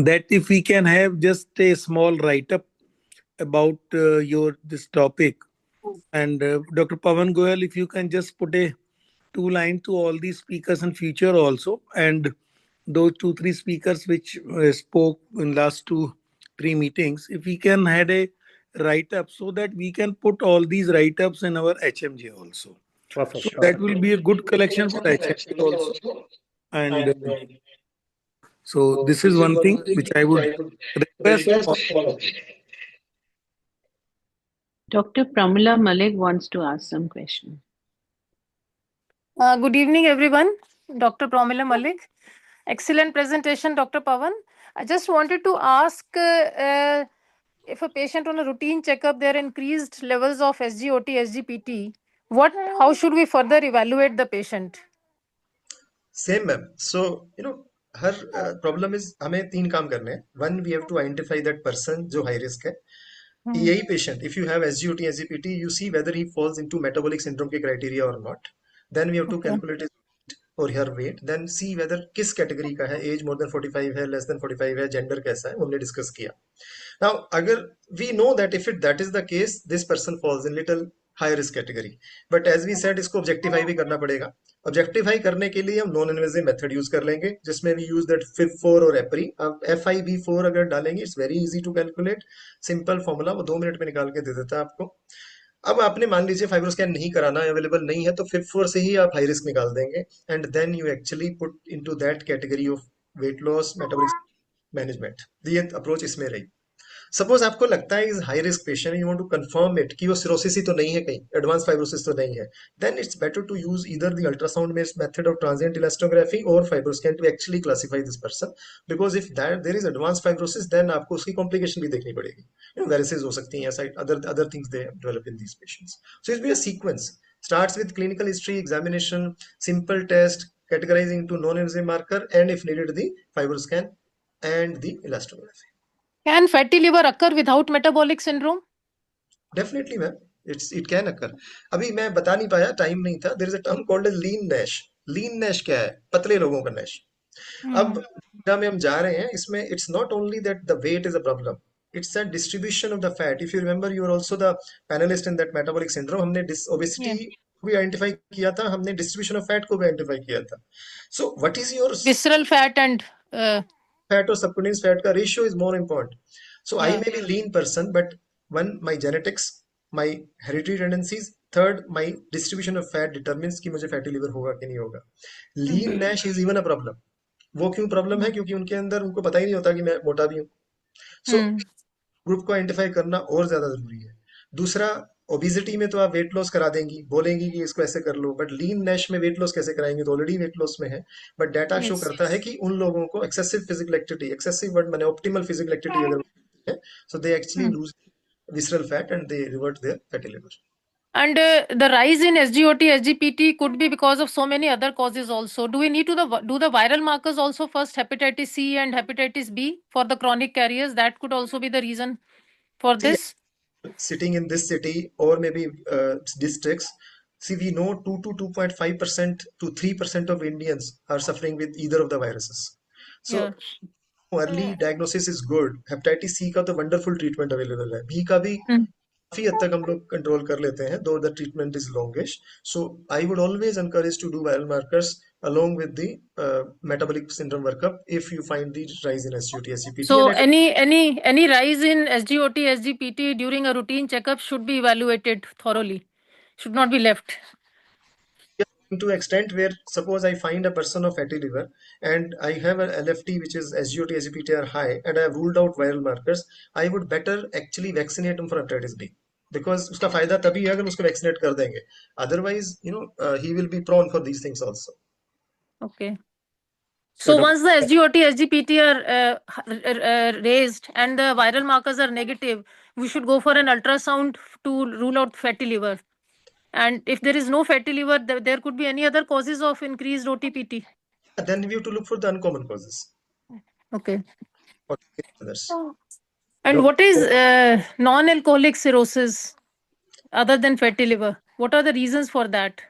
that if we can have just a small write-up about this topic, and Dr. Pavan Goyal, if you can just put a 2 line to all these speakers in future also, and those 2-3 speakers which spoke in last 2-3 meetings, if we can had a write-up so that we can put all these write-ups in our HMJ also. Perfect. So that will be a good collection for HMJ also. And so this is one thing which I would request. Dr. Pramila Malik wants to ask some question. Good evening, everyone. Dr. Pramila Malik. Excellent presentation, Dr. Pavan. I just wanted to ask if a patient on a routine checkup, there are increased levels of SGOT, SGPT, how should we further evaluate the patient? Same, ma'am. So, हर problem is हमें 3 काम करने हैं. One, we have to identify that person जो high risk है. यही patient, if you have SGOT SGPT, you see whether he falls into metabolic syndrome के criteria or not. Then we have to Okay. calculate his weight or her weight. Then see whether किस category का है, as more than 45 है, less than 45 है, gender कैसा है, वो हमने डिस्कस किया. Now, अगर we know that if that is the case, this person falls in little high risk category. But as we said, इसको objectify भी करना पड़ेगा. ऑब्जेक्टिफाई करने के लिए हम नॉन इन्वेजिव मेथड यूज कर लेंगे, जिसमें भी यूज दैट FIB4 और एप्री. अब FIB4 अगर डालेंगे, it's very easy to calculate. Simple formula, वो 2 मिनट में निकाल के दे देता है आपको. अब आपने मान लीजिए फाइब्रोस्कैन नहीं कराना, अवेलेबल नहीं है, तो FIB4 से ही आप हाई रिस्क निकाल देंगे. And then you actually put into that category of weight loss metabolic management. ये अप्रोच इसमें रही. सपोज आपको लगता है is high risk patient, you want to confirm it कि वो सिरोसिस ही तो नहीं है, कहीं एडवांस फाइब्रोसिस तो नहीं है, then it's better to use either the ultrasound based method of transient elastography और fibroscan to actually classify this person. Because if that there is advance fibrosis, then आपको उसकी कॉम्प्लिकेशन भी देखनी पड़ेगी. वेरिसेस हो सकती हैं, side other things they develop in these patients. So it's be a sequence. Starts with clinical history, examination, simple test, categorizing to non-invasive marker, and if needed, the fibroscan and the elastography. Can fatty liver occur without metabolic syndrome? Definitely ma'am, it can occur. अभी मैं बता नहीं पाया, time नहीं था. There is a term called lean NASH. Lean NASH क्या है? पतले लोगों का नैश. अब डेटा में हम जा रहे हैं, इसमें it's not only that the weight is a problem, it's the distribution of the fat. If you remember, you are also the panelist in that metabolic syndrome. हमने ओबेसिटी Yeah. को भी आइडेंटिफाई किया था, हमने डिस्ट्रीब्यूशन ऑफ फैट को भी identify किया था. So what is your Visceral fat and fat or subcutaneous fat का ratio is more important. So I yeah. may be lean person, but one, my genetics, my hereditary tendencies. Third, my distribution of fat determines कि मुझे fatty liver होगा कि नहीं होगा. Lean NASH is even a problem. वो क्यों problem है? क्योंकि उनके अंदर उनको पता ही नहीं होता कि मैं मोटा भी हूँ. सो ग्रुप को आइडेंटिफाई करना और ज्यादा जरूरी है. दूसरा, ओबिसिटी में तो आप वेट लॉस करा देंगी, बोलेंगी कि इसको ऐसे कर लो, बट लीन नैश में वेट लॉस कैसे कराएंगे? तो ऑलरेडी वेट लॉस में है. But data show Yes. करता है कि उन लोगों को excessive physical activity, excessive word मैंने ऑप्टिमल फिजिकल एक्टिविटी अगर है, so they actually lose visceral fat and they revert their fatty liver. And the rise in SGOT, SGPT could be because of so many other causes also. Do we need to do the viral markers also first, hepatitis C and hepatitis B for the chronic carriers? That could also be the reason for See, this. sitting in this city or maybe districts, see, we know 2 to 2.5% to 3% of Indians are suffering with either of the viruses. So Yeah. Early diagnosis is good. Hepatitis C का तो wonderful treatment available है. B का भी काफी हद तक हम लोग कंट्रोल कर लेते हैं, though the treatment is longish. So I would always encourage to do viral markers along with the metabolic syndrome workup if you find the rise in SGOT, SGPT. So any rise in SGOT, SGPT during a routine checkup should be evaluated thoroughly. Should not be left. To extent where suppose I find a person of fatty liver and I have a LFT which is SGOT, SGPT are high and I have ruled out viral markers, I would better actually vaccinate him for hepatitis B. Because उसका फायदा तभी है अगर उसको vaccinate कर देंगे. Otherwise, he will be prone for these things also. Okay. So once the SGOT, SGPT are raised and the viral markers are negative, we should go for an ultrasound to rule out fatty liver. And if there is no fatty liver, there could be any other causes of increased OTPT. Then we have to look for the uncommon causes. Okay. Or others. And what is non-alcoholic cirrhosis other than fatty liver? What are the reasons for that?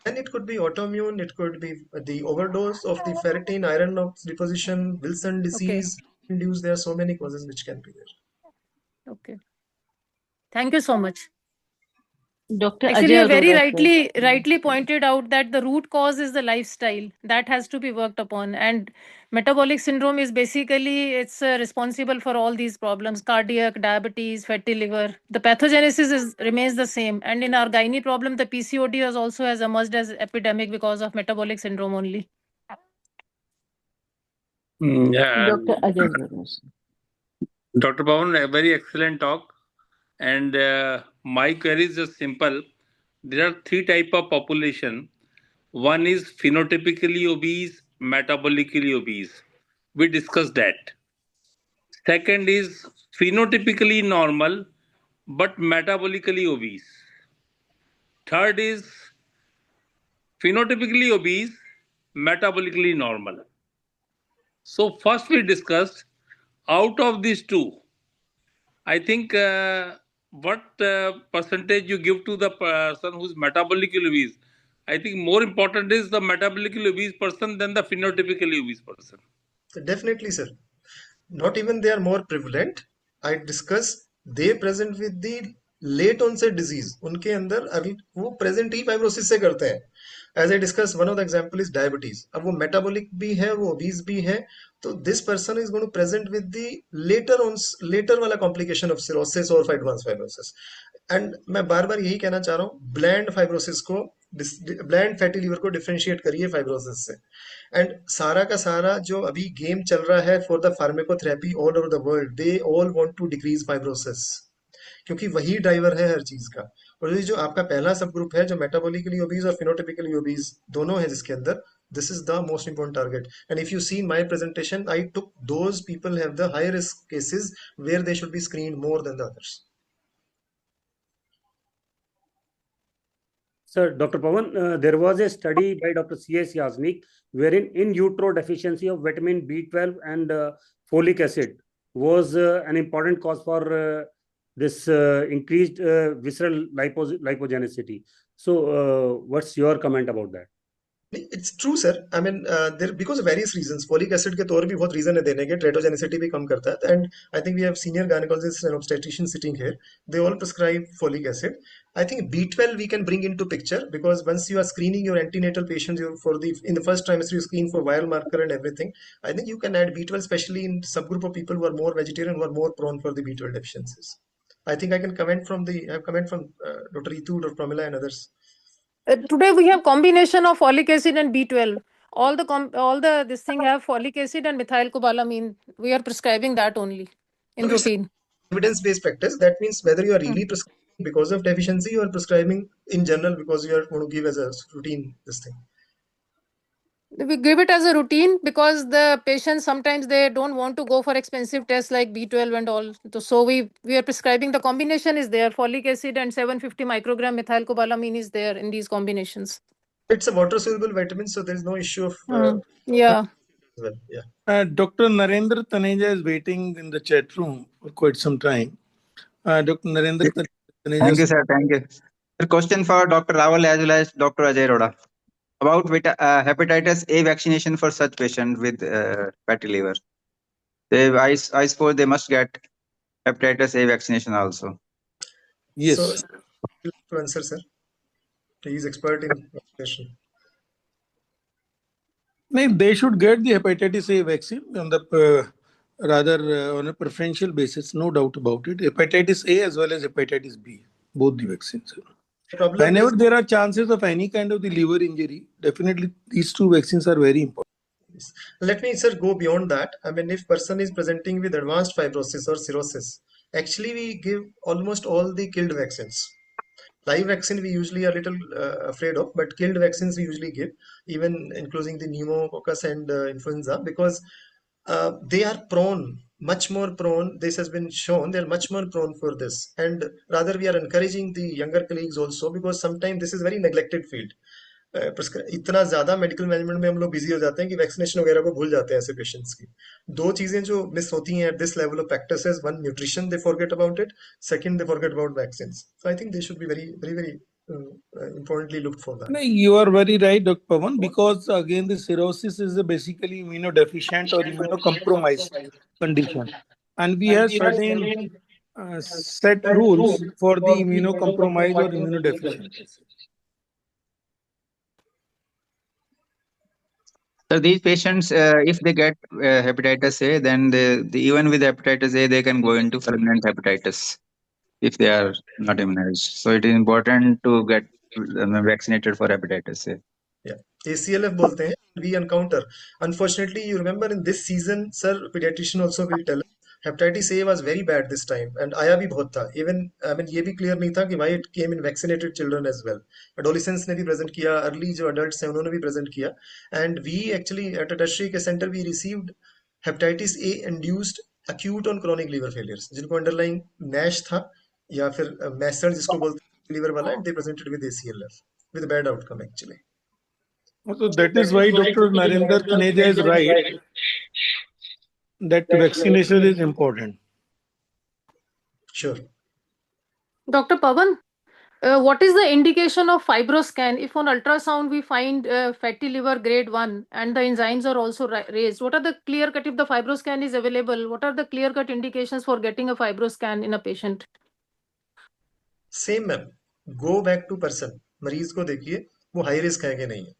And it could be autoimmune, it could be the overdose of the ferritin, iron deposition, Wilson disease induced. There are so many causes which can be there. Okay. Thank you so much. Dr. Actually, you Ajay very Arora, rightly pointed out that the root cause is the lifestyle that has to be worked upon, and metabolic syndrome is basically it's responsible for all these problems: cardiac, diabetes, fatty liver. The pathogenesis remains the same, and in our gynae problem, the PCOD has emerged as epidemic because of metabolic syndrome only. Dr. Ajay Arora. Dr. Pawan, a very excellent talk. And my query is just simple. There are three types of population. One is phenotypically obese, metabolically obese. We discussed that. Second is phenotypically normal, but metabolically obese. Third is phenotypically obese, metabolically normal. So first we discussed out of these two, I think what percentage you give to the person who's metabolically obese. I think more important is the metabolically obese person than the phenotypically obese person. Definitely, sir. Not even they are more prevalent. I discuss they present with the late onset disease. उनके अंदर अभी वो present ही fibrosis से करते हैं. As I discussed, one of the example is diabetes. अब वो metabolic भी है, वो obese भी है, तो this person is going to present with the later वाला complication of cirrhosis or advanced fibrosis. And मैं बार बार यही कहना चाह रहा हूँ, ब्लैंड फाइब्रोसिस को, ब्लैंड फैटी लीवर को डिफरेंशिएट करिए फाइब्रोसिस से. एंड सारा का सारा जो अभी गेम चल रहा है for the pharmacotherapy all over the world, they all want to decrease fibrosis, क्योंकि वही ड्राइवर है हर चीज का. और ये जो आपका पहला सब ग्रुप है जो मेटाबॉलिकली ओबीज और फिनोटिपिकली ओबीज दोनों है जिसके अंदर, this is the most important target. And if you see in my presentation, I took those people have the high risk cases where they should be screened more than the others. Sir, Dr. Pawan, there was a study by Dr. C.S. Yasnik wherein in utero deficiency of vitamin B12 and folic acid was an important cause for this increased visceral lipogenicity. So, what's your comment about that? It's true, sir. I mean, there because of various reasons. Folic acid के तौर भी बहुत reason है देने के. Teratogenicity भी कम करता है. And I think we have senior gynecologists and obstetricians sitting here. They all prescribe folic acid. I think B12 we can bring into picture because once you are screening your antenatal patients in the first trimester you screen for viral marker and everything. I think you can add B12, especially in subgroup of people who are more vegetarian, who are more prone for the B12 deficiencies. I think I can comment from Dr. Ritu, Dr. Pramila, and others. Today we have combination of folic acid and B12. All the this thing have folic acid and methylcobalamin. We are prescribing that only in No, it's routine. Evidence-based practice. That means whether you are really prescribing because of deficiency or prescribing in general because you are going to give as a routine this thing. We give it as a routine because the patients sometimes they don't want to go for expensive tests like B12 and all. So we are prescribing, the combination is there. Folic acid and 750 microgram methylcobalamin is there in these combinations. It's a water-soluble vitamin, so there is no issue of yeah. well, yeah. Dr. Narendra Taneja is waiting in the chat room for quite some time. Dr. Narendra Taneja. Thank you, sir. Thank you. The question for Dr. Rawal as well as Dr. Ajay Roda about hepatitis A vaccination for such patients with fatty liver. I suppose they must get hepatitis A vaccination also. Yes. So, to answer, sir. He is expert in vaccination. No, they should get the hepatitis A vaccine on the on a preferential basis, no doubt about it. Hepatitis A as well as hepatitis B, both the vaccines. Whenever there are chances of any kind of the liver injury, definitely these two vaccines are very important. Let me, sir, go beyond that. I mean, if person is presenting with advanced fibrosis or cirrhosis, actually we give almost all the killed vaccines. Live vaccine we usually are a little afraid of, but killed vaccines we usually give, even including the pneumococcus and influenza, because they are prone, much more prone. This has been shown, they're much more prone for this. And rather we are encouraging the younger colleagues also, because sometimes this is very neglected field. इतना ज्यादा medical management में हम लोग busy हो जाते हैं कि vaccination वगैरह को भूल जाते हैं ऐसे पेशेंट्स की. दो चीजें जो मिस होती हैं at this level of practices, one nutrition they forget about it, second they forget about vaccines. So I think they should be very very very importantly looked for that. You are very right, Dr. Pawan, because again the cirrhosis is a basically immunodeficient or immunocompromised condition, and we have certain set rules for the immunocompromised or immunodeficient. So these patients, if they get hepatitis A, then even with hepatitis A, they can go into permanent hepatitis if they are not immunized. So it is important to get vaccinated for hepatitis A. Yeah, ACLF बोलते हैं. We encounter. Unfortunately, you remember in this season, sir, pediatrician also will tell us, hepatitis A was very bad this time, and आया भी बहुत था. Even I mean ये भी clear नहीं था कि why it came in vaccinated children as well. Adolescents ने भी present किया, early जो adults हैं उन्होंने भी present किया, and we actually at a tertiary care center we received hepatitis A induced acute on chronic liver failures, जिनको underlying NASH था या फिर मैसर जिसको बोलते हैं liver वाला, and they presented with ACLF with a bad outcome actually. So that is why Dr. Narendra Taneja is right. that vaccination is important. Sure. Dr. Pavan, what is the indication of fibroscan if on ultrasound we find fatty liver grade 1 and the enzymes are also raised? What are the clear cut, if the fibroscan is available, what are the clear cut indications for getting a fibroscan in a patient? Same ma'am, go back to person, मरीज को देखिए वो high risk है कि नहीं है,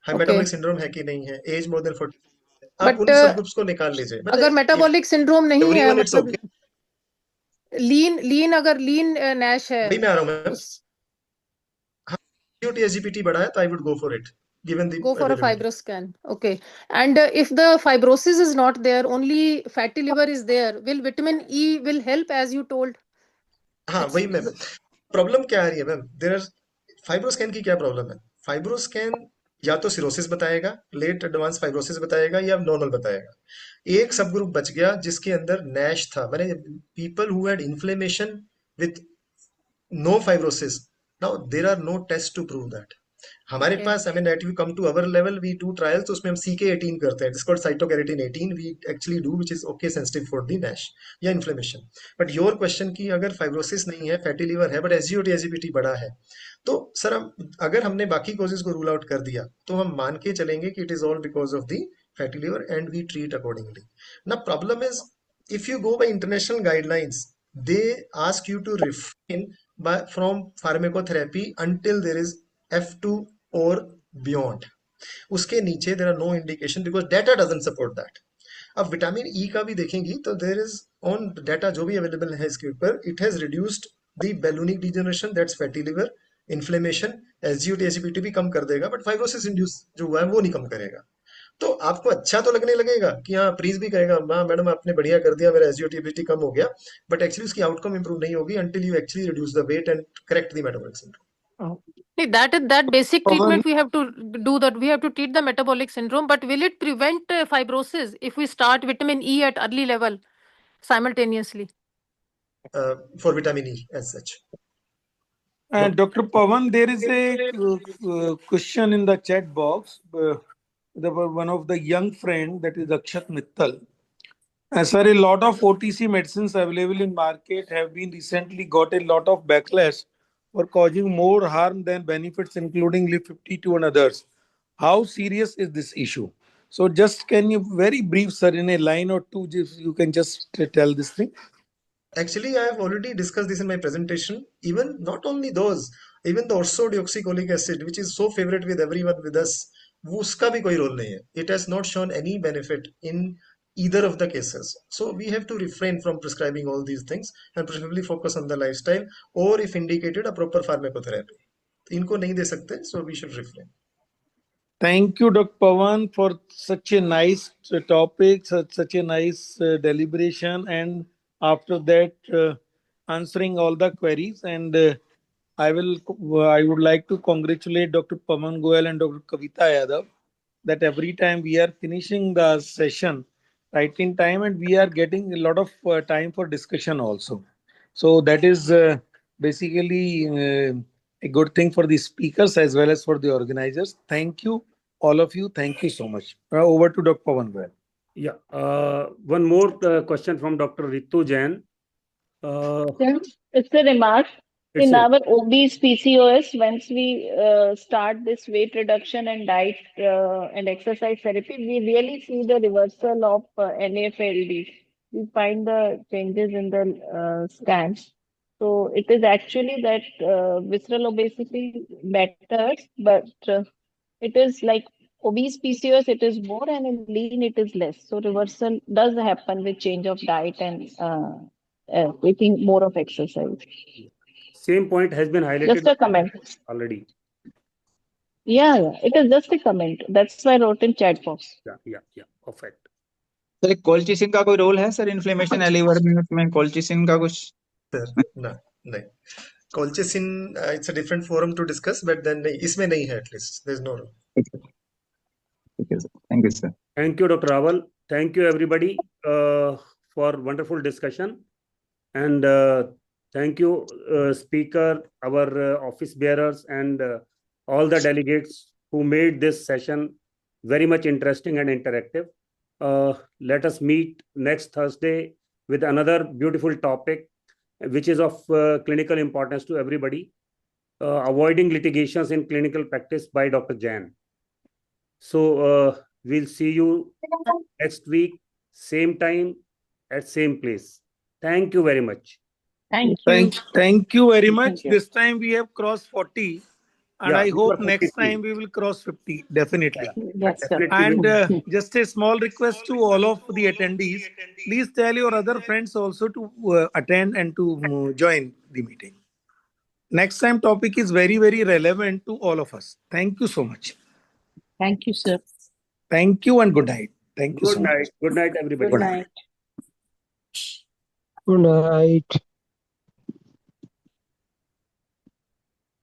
high metabolic Okay. Syndrome है कि नहीं है, एज मोर देन 40, आप But उन सब ग्रुप्स को निकाल लीजिए. अगर मतलब मेटाबॉलिक सिंड्रोम नहीं है, एवरीवन इट्स मतलब ओके. लीन अगर लीन नैश है वही मैं आ रहा हूँ मैम. उस GOT SGPT बढ़ा है तो I would go for it given the go for a availability. fibroscan. Okay. And if the fibrosis is not there, only fatty liver is there, will vitamin E will help as you told? हाँ वही ma'am, problem क्या आ रही है ma'am, there are fibroscan की क्या problem है, fibroscan या तो सिरोसिस बताएगा, लेट एडवांस फाइब्रोसिस बताएगा, या नॉर्मल बताएगा. एक सब ग्रुप बच गया जिसके अंदर नैश था, मैंने people who had inflammation with no fibrosis. Now there are no test to prove that. हमारे Okay. पास, I mean at you come to our level we do trials, तो उसमें हम CK18 करते हैं, जिसको cytokeratin 18 we actually do, which is okay sensitive for the NASH या inflammation. But your question की अगर फाइब्रोसिस नहीं है, फैटी लीवर है, बट SGOT SGPT बड़ा है, तो सर हम अगर हमने बाकी कॉजेज को रूल आउट कर दिया तो हम मान के चलेंगे कि it is all because of the fatty liver and we treat accordingly. ना problem is, if you go by international guidelines, they ask you to refrain from pharmacotherapy until there is F2 or beyond. उसके नीचे there are no indication because data doesn't support that. अब vitamin E का भी देखेंगी तो there is on data जो भी available है इसके ऊपर, it has reduced the ballooning degeneration, that's fatty liver, inflammation, SGOT SGPT भी कम कर देगा, बट फाइब्रोसिस इंड्यूस जो हुआ है वो नहीं कम करेगा. तो आपको अच्छा तो लगने लगेगा कि हाँ, प्रीज भी कहेगा हाँ मैडम आपने बढ़िया कर दिया, मेरा SGOT SGPT कम हो गया, बट एक्चुअली उसकी आउटकम इंप्रूव नहीं होगी until you actually reduce the weight and correct the metabolic syndrome. That basic Pawan, treatment we have to do, that we have to treat the metabolic syndrome, but will it prevent fibrosis if we start vitamin E at early level simultaneously? For vitamin E as such. and Dr. Pawan, there is a question in the chat box. One of the young friend, that is Akshat Mittal. Sir, a lot of OTC medicines available in market have been recently got a lot of backlash for causing more harm than benefits, including LIP52 and others. How serious is this issue? So just can you very brief, sir, in a line or two, if you can just tell this thing. Actually, I have already discussed this in my presentation. Even not only those, even the orthodeoxycholic acid, which is so favorite with everyone with us, वो उसका भी कोई role नहीं है. It has not shown any benefit in either of the cases. So we have to refrain from prescribing all these things and preferably focus on the lifestyle, or if indicated, a proper pharmacotherapy. इनको नहीं दे सकते, so we should refrain. Thank you, Dr. Pawan, for such a nice topic, such a nice deliberation, and after that, answering all the queries. And I would like to congratulate Dr. Pawan Goel and Dr. Kavita Yadav that every time we are finishing the session right in time, and we are getting a lot of time for discussion also. So that is basically a good thing for the speakers as well as for the organizers. Thank you, all of you. Thank you so much. Over to Dr. Pawan Goel. Yeah. One more question from Dr. Ritu Jain. It's a remark. It's In a- our obese PCOS, once we start this weight reduction and diet and exercise therapy, we really see the reversal of NAFLD. We find the changes in the scans. So it is actually that visceral obesity matters, but it is like obese PCOS, it is more, and in lean, it is less. So reversal does happen with change of diet and taking more of exercise. Same point has been highlighted Just a comment. already. Yeah, it is just a comment. That's why I wrote in chat box. Yeah. Perfect. Sir colchicine का कोई role है sir inflammation या liver में, उसमें colchicine का कुछ? Sir, no, नहीं. Colchicine, it's a different forum to discuss, but then नहीं, इसमें नहीं है, at least there's no role. Okay, sir. Thank you, sir. Thank you, Dr. Raval. Thank you, everybody, for wonderful discussion. And thank you, speaker, our office bearers, and all the delegates who made this session very much interesting and interactive. Let us meet next Thursday with another beautiful topic, which is of clinical importance to everybody. Avoiding litigations in clinical practice by Dr. Jain. So we'll see you next week, same time, at same place. Thank you very much. Thank you. Thank you very Thank much. you. This time we have crossed 40, and Yeah, I we hope were next 53. time we will cross 50, definitely. Yes, sir. Definitely And will. just a small request to all of the attendees, please tell your other friends also to attend and to join the meeting. Next time topic is very, very relevant to all of us. Thank you so much. Thank you, sir. Thank you and good night. Thank you so Good much. night. Good night, everybody. Good night. Good night.